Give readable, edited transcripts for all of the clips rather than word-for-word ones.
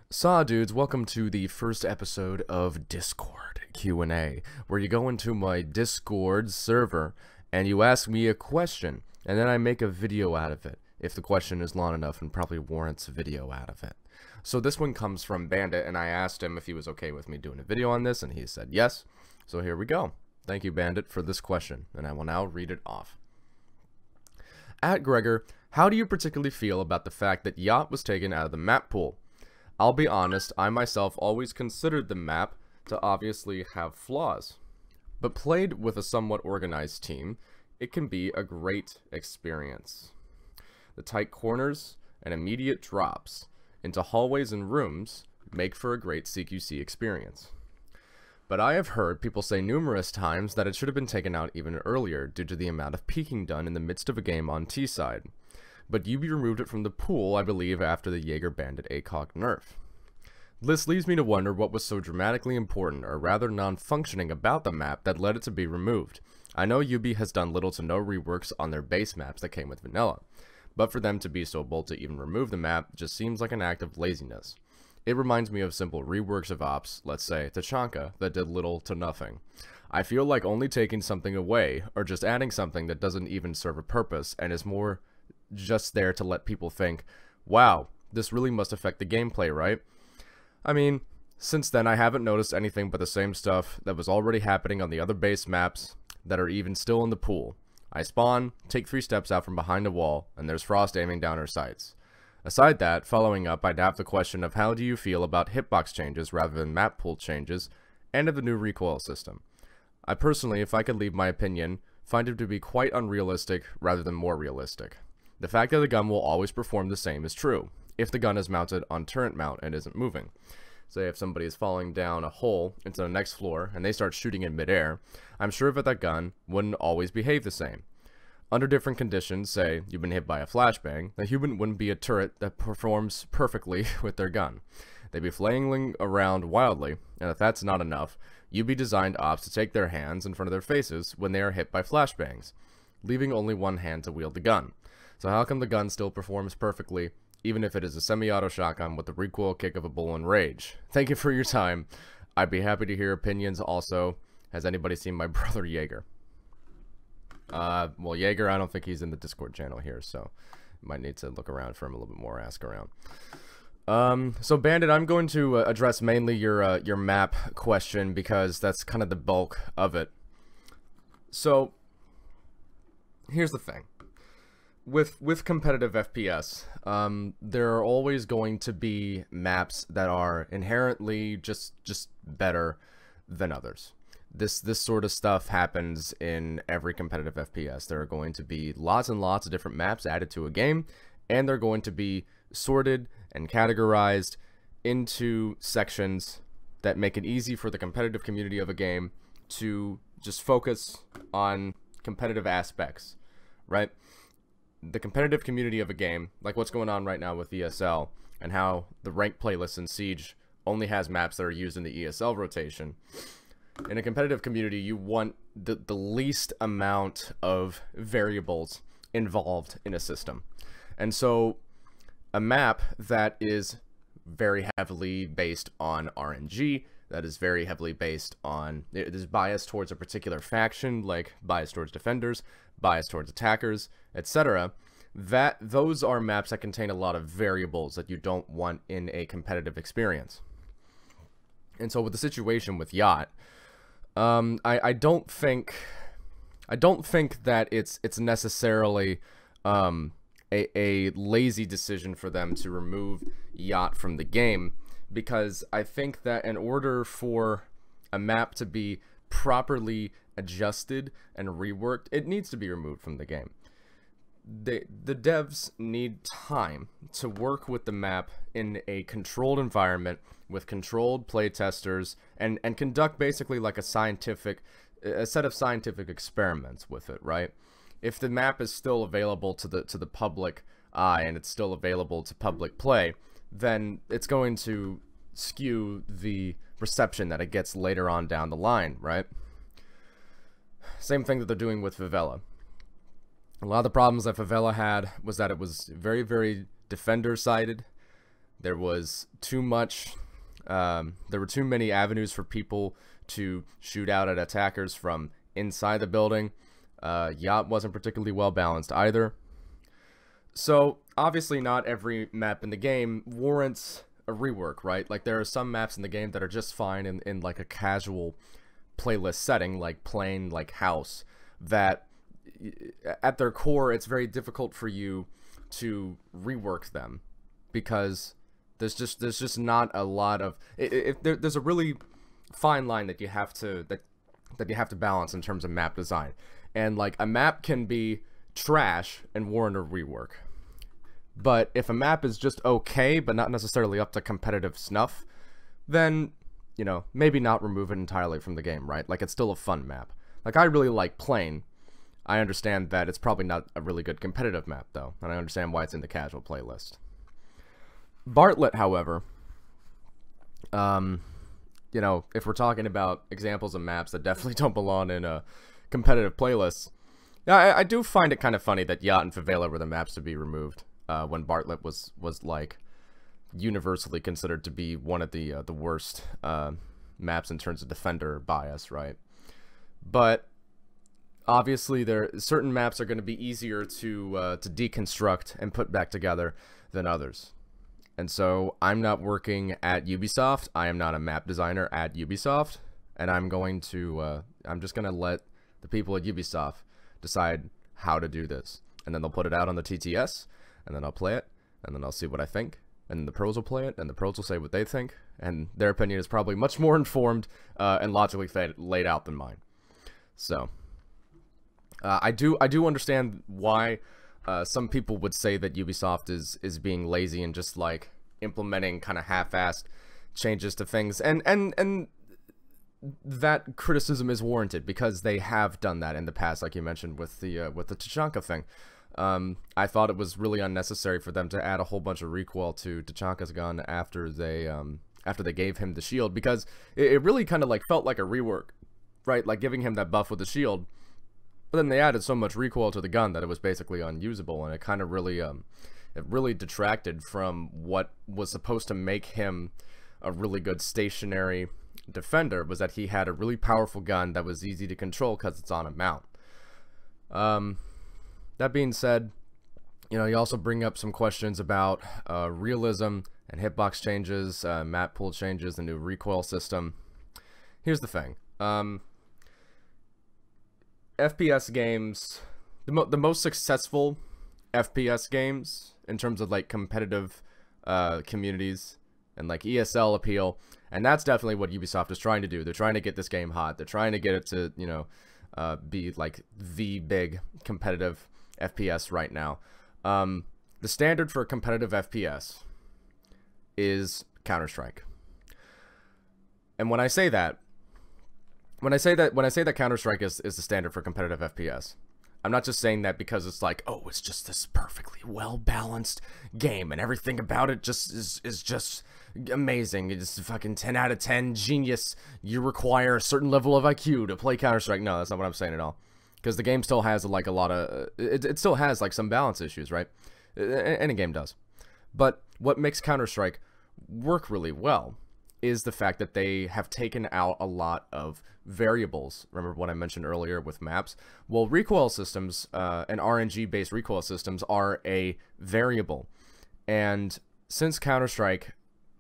Saw dudes, welcome to the first episode of Discord Q&A, where you go into my Discord server and you ask me a question, and then I make a video out of it, if the question is long enough and probably warrants a video out of it. So this one comes from Bandit, and I asked him if he was okay with me doing a video on this, and he said yes. So here we go. Thank you, Bandit, for this question, and I will now read it off. At Gregor, how do you particularly feel about the fact that Yacht was taken out of the map pool? I'll be honest, I myself always considered the map to obviously have flaws, but played with a somewhat organized team, it can be a great experience. The tight corners and immediate drops into hallways and rooms make for a great CQC experience. But I have heard people say numerous times that it should have been taken out even earlier due to the amount of peeking done in the midst of a game on T-side. But UB removed it from the pool, I believe, after the Jaeger Bandit ACOG nerf. This leads me to wonder what was so dramatically important, or rather non-functioning about the map that led it to be removed. I know UB has done little to no reworks on their base maps that came with vanilla, but for them to be so bold to even remove the map just seems like an act of laziness. It reminds me of simple reworks of ops, let's say Tachanka, that did little to nothing. I feel like only taking something away, or just adding something that doesn't even serve a purpose and is more just there to let people think, wow, this really must affect the gameplay, right? I mean, since then I haven't noticed anything but the same stuff that was already happening on the other base maps that are even still in the pool. I spawn, take 3 steps out from behind a wall, and there's Frost aiming down our sights. Aside that, following up, I'd have the question of how do you feel about hitbox changes rather than map pool changes, and of the new recoil system. I personally, if I could leave my opinion, find it to be quite unrealistic rather than more realistic. The fact that the gun will always perform the same is true, if the gun is mounted on turret mount and isn't moving. Say if somebody is falling down a hole into the next floor and they start shooting in midair, I'm sure that gun wouldn't always behave the same. Under different conditions, say you've been hit by a flashbang, the human wouldn't be a turret that performs perfectly with their gun. They'd be flailing around wildly, and if that's not enough, you'd be designed ops to take their hands in front of their faces when they are hit by flashbangs, leaving only one hand to wield the gun. So how come the gun still performs perfectly, even if it is a semi-auto shotgun with the recoil kick of a bull in rage? Thank you for your time. I'd be happy to hear opinions also. Has anybody seen my brother Jaeger? Well, Jaeger, I don't think he's in the Discord channel here, so might need to look around for him a little bit more, ask around. So Bandit, I'm going to address mainly your map question because that's kind of the bulk of it. So, here's the thing. With competitive FPS, there are always going to be maps that are inherently just better than others. This sort of stuff happens in every competitive FPS. There are going to be lots and lots of different maps added to a game, and they're going to be sorted and categorized into sections that make it easy for the competitive community of a game to just focus on competitive aspects, right? The competitive community of a game, like what's going on right now with ESL, and how the ranked playlist in Siege only has maps that are used in the ESL rotation. In a competitive community, you want the least amount of variables involved in a system. And so a map that is very heavily based on RNG, that is very heavily based on, it is biased towards a particular faction, like biased towards defenders, biased towards attackers, etc. Those are maps that contain a lot of variables that you don't want in a competitive experience. And so with the situation with Yacht, I don't think that it's necessarily a lazy decision for them to remove Yacht from the game, because I think that in order for a map to be properly adjusted and reworked, it needs to be removed from the game. The devs need time to work with the map in a controlled environment with controlled playtesters and conduct basically like a set of scientific experiments with it, right? If the map is still available to the public eye and it's still available to public play, then it's going to skew the reception that it gets later on down the line, right? Same thing that they're doing with Favela. A lot of the problems that Favela had was that it was very, very defender-sided. There was too much, there were too many avenues for people to shoot out at attackers from inside the building. Yacht wasn't particularly well balanced either. So obviously not every map in the game warrants a rework, right? Like there are some maps in the game that are just fine in like a casual playlist setting, like plain, like house, that at their core it's very difficult for you to rework them, because there's just not a lot of there's a really fine line that you have to that you have to balance in terms of map design. And like a map can be trash and warrant a rework, but if a map is just okay but not necessarily up to competitive snuff, then, you know, maybe not remove it entirely from the game, right? Like it's still a fun map. Like I really like Plane. I understand that it's probably not a really good competitive map though, and I understand why it's in the casual playlist. Bartlett, however, you know, if we're talking about examples of maps that definitely don't belong in a competitive playlist, I do find it kind of funny that Yacht and Favela were the maps to be removed, when Bartlett was like universally considered to be one of the worst maps in terms of defender bias, right? But obviously certain maps are going to be easier to deconstruct and put back together than others. And so I'm not working at Ubisoft. I am not a map designer at Ubisoft, and I'm just going to let the people at Ubisoft decide how to do this. And then they'll put it out on the TTS, and then I'll play it, and then I'll see what I think. And then the pros will play it, and the pros will say what they think, and their opinion is probably much more informed and logically laid out than mine. So I do understand why some people would say that Ubisoft is being lazy and just like implementing kind of half-assed changes to things, and that criticism is warranted because they have done that in the past, like you mentioned with the Tachanka thing. I thought it was really unnecessary for them to add a whole bunch of recoil to Tachanka's gun after they gave him the shield, because it really kind of like felt like a rework, right? Like giving him that buff with the shield. But then they added so much recoil to the gun that it was basically unusable, and it kind of really, it really detracted from what was supposed to make him a really good stationary defender, was that he had a really powerful gun that was easy to control because it's on a mount. That being said, you know, you also bring up some questions about realism and hitbox changes, map pool changes, the new recoil system. Here's the thing. FPS games, the most successful FPS games in terms of like competitive communities and like ESL appeal, and that's definitely what Ubisoft is trying to do. They're trying to get this game hot. They're trying to get it to, you know, be like the big competitive FPS right now. The standard for competitive FPS is Counter-Strike. And when I say that Counter-Strike is the standard for competitive FPS, I'm not just saying that because it's like, oh, it's just this perfectly well-balanced game and everything about it just is just amazing. It's fucking 10 out of 10 genius. You require a certain level of IQ to play Counter-Strike. No, that's not what I'm saying at all. Because the game still has like a lot of it still has like some balance issues, right? Any game does. But what makes Counter-Strike work really well is the fact that they have taken out a lot of variables. Remember what I mentioned earlier with maps? Well, recoil systems and RNG-based recoil systems are a variable. And since Counter-Strike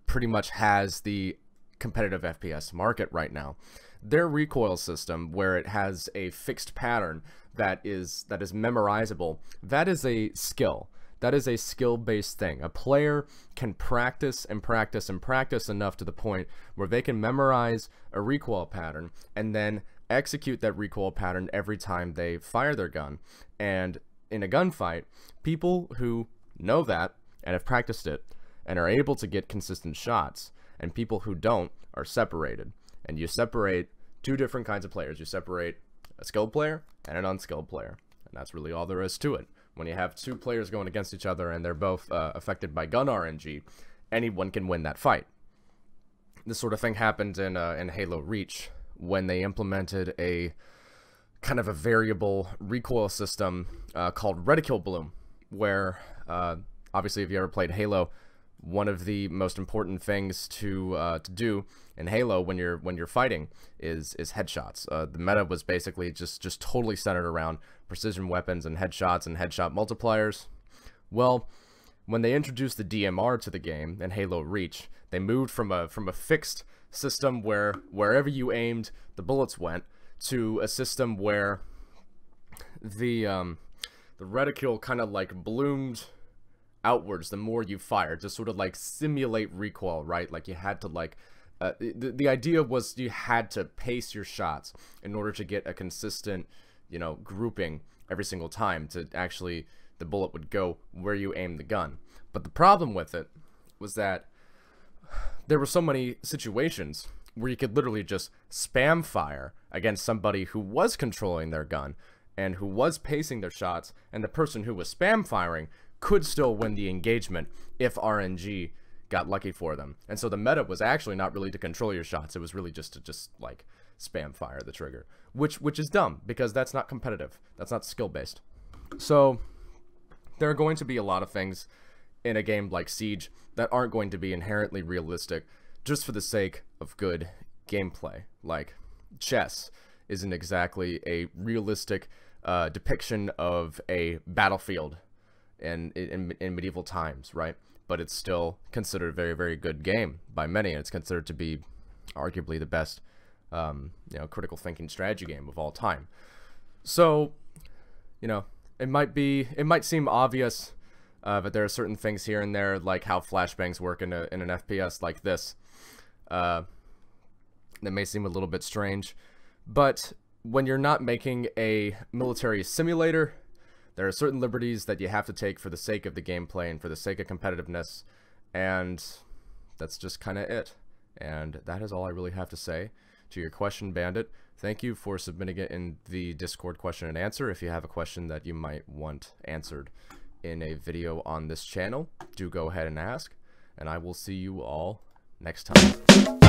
pretty much has the competitive FPS market right now, their recoil system, where it has a fixed pattern that is memorizable, that is a skill. That is a skill-based thing. A player can practice and practice and practice enough to the point where they can memorize a recoil pattern and then execute that recoil pattern every time they fire their gun. And in a gunfight, people who know that and have practiced it and are able to get consistent shots, and people who don't are separated. And you separate two different kinds of players. You separate a skilled player and an unskilled player. And that's really all there is to it. When you have two players going against each other and they're both affected by gun RNG, anyone can win that fight. This sort of thing happened in Halo Reach when they implemented a kind of a variable recoil system called reticule bloom, where obviously if you ever played Halo, one of the most important things to do in Halo when you're fighting is headshots. The meta was basically just totally centered around precision weapons and headshots and headshot multipliers. Well, when they introduced the DMR to the game in Halo Reach, they moved from a fixed system where wherever you aimed, the bullets went, to a system where the reticule kind of like bloomed outwards the more you fired, to sort of like simulate recoil, right? Like you had to like the idea was you had to pace your shots in order to get a consistent, you know, grouping every single time to actually the bullet would go where you aim the gun. But the problem with it was that there were so many situations where you could literally just spam fire against somebody who was controlling their gun and who was pacing their shots, and the person who was spam firing could still win the engagement if RNG got lucky for them. And so the meta was actually not really to control your shots, it was really just to like spam fire the trigger, which is dumb, because that's not competitive, that's not skill based. So there are going to be a lot of things in a game like Siege that aren't going to be inherently realistic just for the sake of good gameplay. Like chess isn't exactly a realistic depiction of a battlefield in medieval times, right? But it's still considered a very, very good game by many, and it's considered to be arguably the best you know, critical thinking strategy game of all time. So, you know, it might seem obvious, but there are certain things here and there, like how flashbangs work in an FPS like this, that may seem a little bit strange. But when you're not making a military simulator, there are certain liberties that you have to take for the sake of the gameplay and for the sake of competitiveness, and that's just kind of it. And that is all I really have to say to your question, Bandit. Thank you for submitting it in the Discord question and answer. If you have a question that you might want answered in a video on this channel, do go ahead and ask, and I will see you all next time.